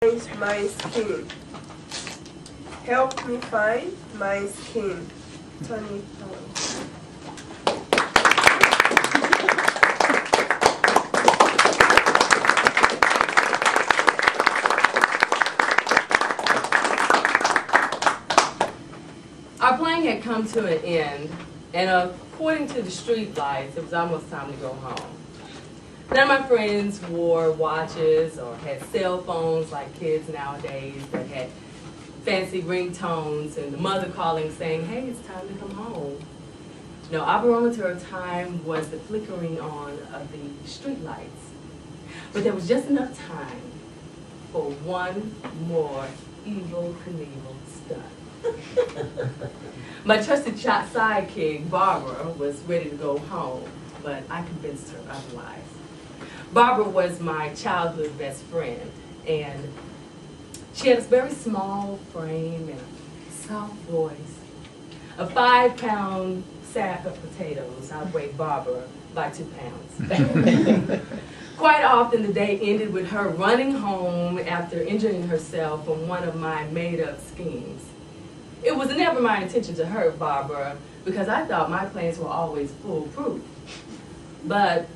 My skin. Help me find my skin. Tonya Holloway. Our playing had come to an end, and according to the street lights, it was almost time to go home. None of my friends wore watches or had cell phones like kids nowadays that had fancy ringtones and the mother calling saying, hey, it's time to come home. No, our barometer of time was the flickering on of the street lights. But there was just enough time for one more Evel Knievel stunt. My trusted sidekick, Barbara, was ready to go home, but I convinced her otherwise. Barbara was my childhood best friend, and she had a very small frame and a soft voice. A 5-pound sack of potatoes outweighed Barbara by 2 pounds. Quite often the day ended with her running home after injuring herself from one of my made-up schemes. It was never my intention to hurt Barbara because I thought my plans were always foolproof. But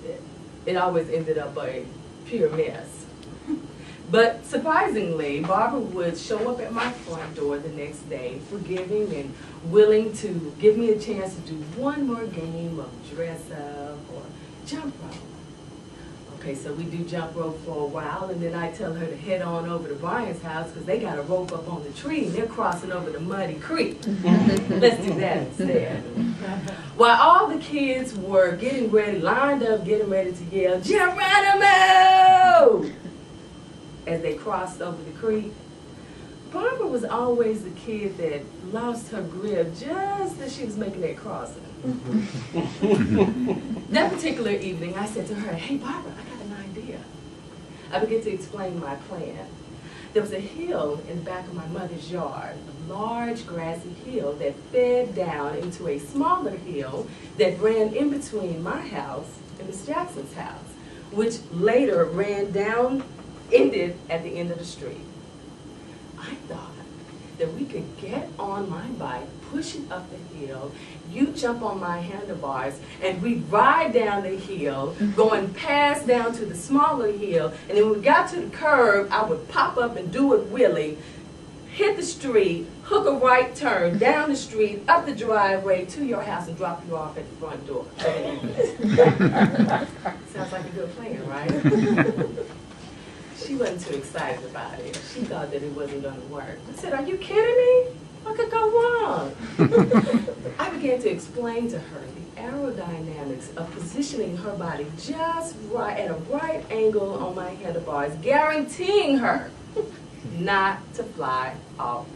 it always ended up a pure mess. But surprisingly, Barbara would show up at my front door the next day, forgiving and willing to give me a chance to do one more game of dress up or jump rope. Okay, so we do jump rope for a while, and then I tell her to head on over to Brian's house because they got a rope up on the tree and they're crossing over the muddy creek. Let's do that instead. While all the kids were getting ready, lined up, getting ready to yell, Geronimo! As they crossed over the creek, Barbara was always the kid that lost her grip just as she was making that crossing. That particular evening, I said to her, hey, Barbara, I got an idea. I began to explain my plan. There was a hill in the back of my mother's yard, a large grassy hill that fed down into a smaller hill that ran in between my house and Miss Jackson's house, which later ran down, ended at the end of the street. I thought that we could get on my bike, push it up the hill, you jump on my handlebars, and we ride down the hill, going past down to the smaller hill, and then when we got to the curb, I would pop up and do it wheelie, hit the street, hook a right turn, down the street, up the driveway, to your house, and drop you off at the front door. Sounds like a good plan, right? She wasn't too excited about it. She thought that it wasn't going to work. I said, are you kidding me? What could go wrong? I began to explain to her the aerodynamics of positioning her body just right at a right angle on my handlebars, guaranteeing her not to fly off.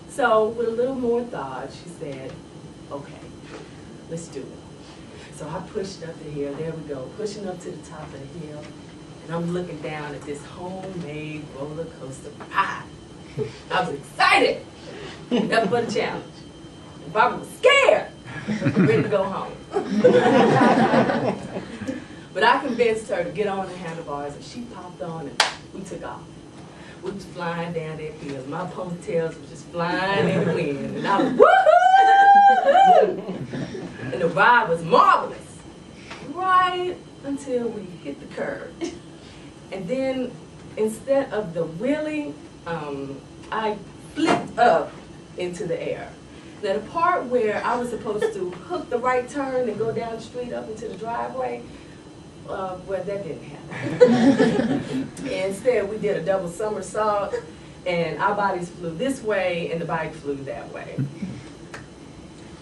So with a little more thought, she said, okay, let's do it. So I pushed up the hill. There we go, pushing up to the top of the hill. And I'm looking down at this homemade roller coaster ride. I was excited, up for the challenge. And Barbara was scared, ready to go home. But I convinced her to get on the handlebars, and she popped on, and we took off. We was flying down that hill. My ponytails were just flying in the wind, and I was woohoo! And the ride was marvelous, right until we hit the curb. And then, instead of the wheelie, I flipped up into the air. Now, the part where I was supposed to hook the right turn and go down the street up into the driveway, well, that didn't happen. Instead, we did a double somersault, and our bodies flew this way, and the bike flew that way.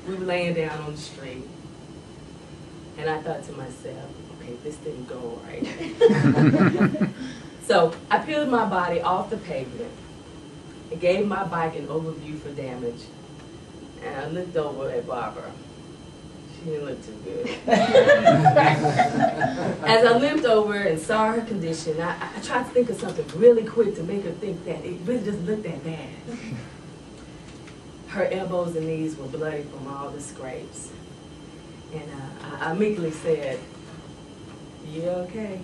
We were laying down on the street, and I thought to myself, okay, this didn't go right. So I peeled my body off the pavement and gave my bike an overview for damage. And I looked over at Barbara. She didn't look too good. As I limped over and saw her condition, I tried to think of something really quick to make her think that it really doesn't look that bad. Her elbows and knees were bloody from all the scrapes. And I meekly said, "You okay?"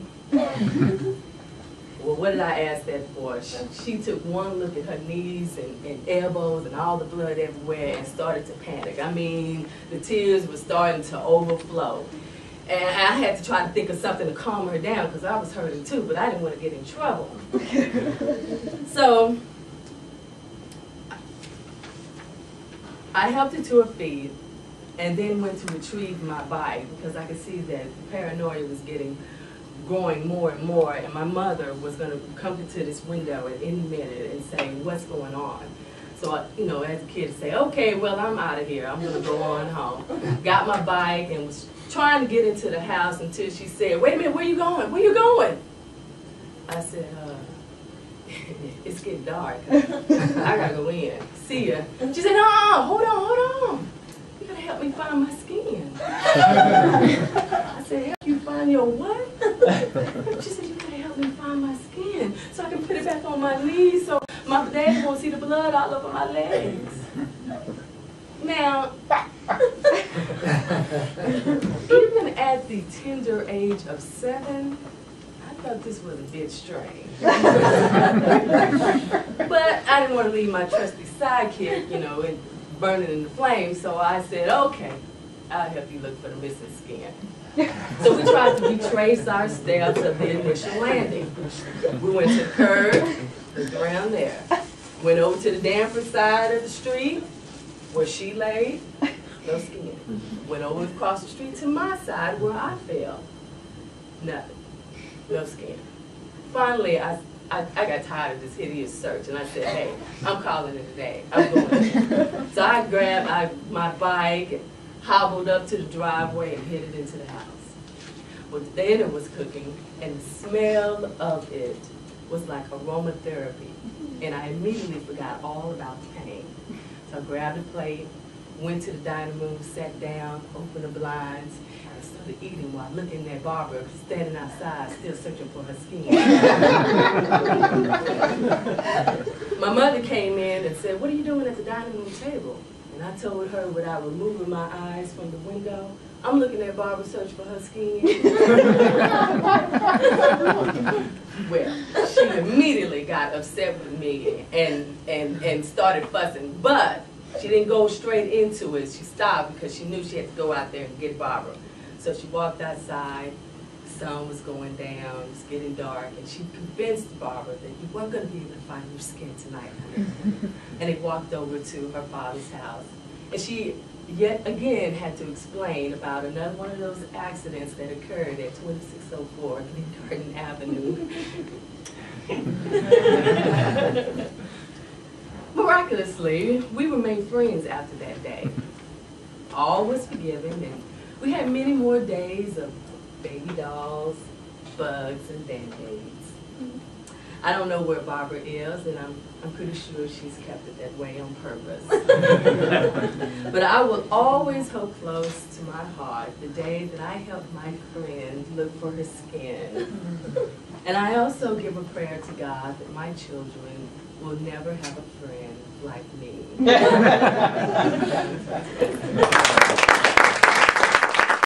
Well, what did I ask that for? She took one look at her knees and elbows and all the blood everywhere and started to panic. I mean, the tears were starting to overflow. And I had to try to think of something to calm her down because I was hurting too, but I didn't want to get in trouble. So I helped her to her feet and then went to retrieve my bike because I could see that the paranoia was growing more and more, and my mother was going to come to this window at any minute and say, what's going on? So, as a kid, say, okay, well, I'm out of here. I'm going to go on home. Got my bike and was trying to get into the house until she said, wait a minute, where you going? Where you going? I said, it's getting dark. I got to go in. See ya. She said, no, hold on. You got to help me find my skin. I said, help you find your what? She said, you got to help me find my skin so I can put it back on my knees so my dad won't see the blood all over my legs. Now, even at the tender age of 7, I thought this was a bit strange. But I didn't want to leave my trusty sidekick, and burning in the flames, so I said, okay, I'll help you look for the missing skin. So we tried to retrace our steps of the initial landing. We went to the curb, looked around there. Went over to the Danford side of the street, where she lay, no skin. Went over across the street to my side where I fell. Nothing. No skin. Finally, I got tired of this hideous search, and I said, hey, I'm calling it a day. I'm going. So I grabbed my bike and hobbled up to the driveway and headed into the house. Well, the dinner was cooking, and the smell of it was like aromatherapy, and I immediately forgot all about the pain. So I grabbed a plate, went to the dining room, sat down, opened the blinds, and started eating while looking at Barbara standing outside, still searching for her skin. My mother came in and said, what are you doing at the dining room table? And I told her without removing my eyes from the window, I'm looking at Barbara search for her skin. Well, she immediately got upset with me and started fussing, but she didn't go straight into it. She stopped because she knew she had to go out there and get Barbara. So she walked outside, the sun was going down, it was getting dark, and she convinced Barbara that you weren't going to be able to find your skin tonight, honey. And they walked over to her father's house. And she yet again had to explain about another one of those accidents that occurred at 2604 Garden Avenue. Miraculously, we remained friends after that day. All was forgiven, and we had many more days of baby dolls, bugs, and band-aids. I don't know where Barbara is, and I'm pretty sure she's kept it that way on purpose. But I will always hold close to my heart the day that I helped my friend look for her skin. And I also give a prayer to God that my children will never have a friend like me.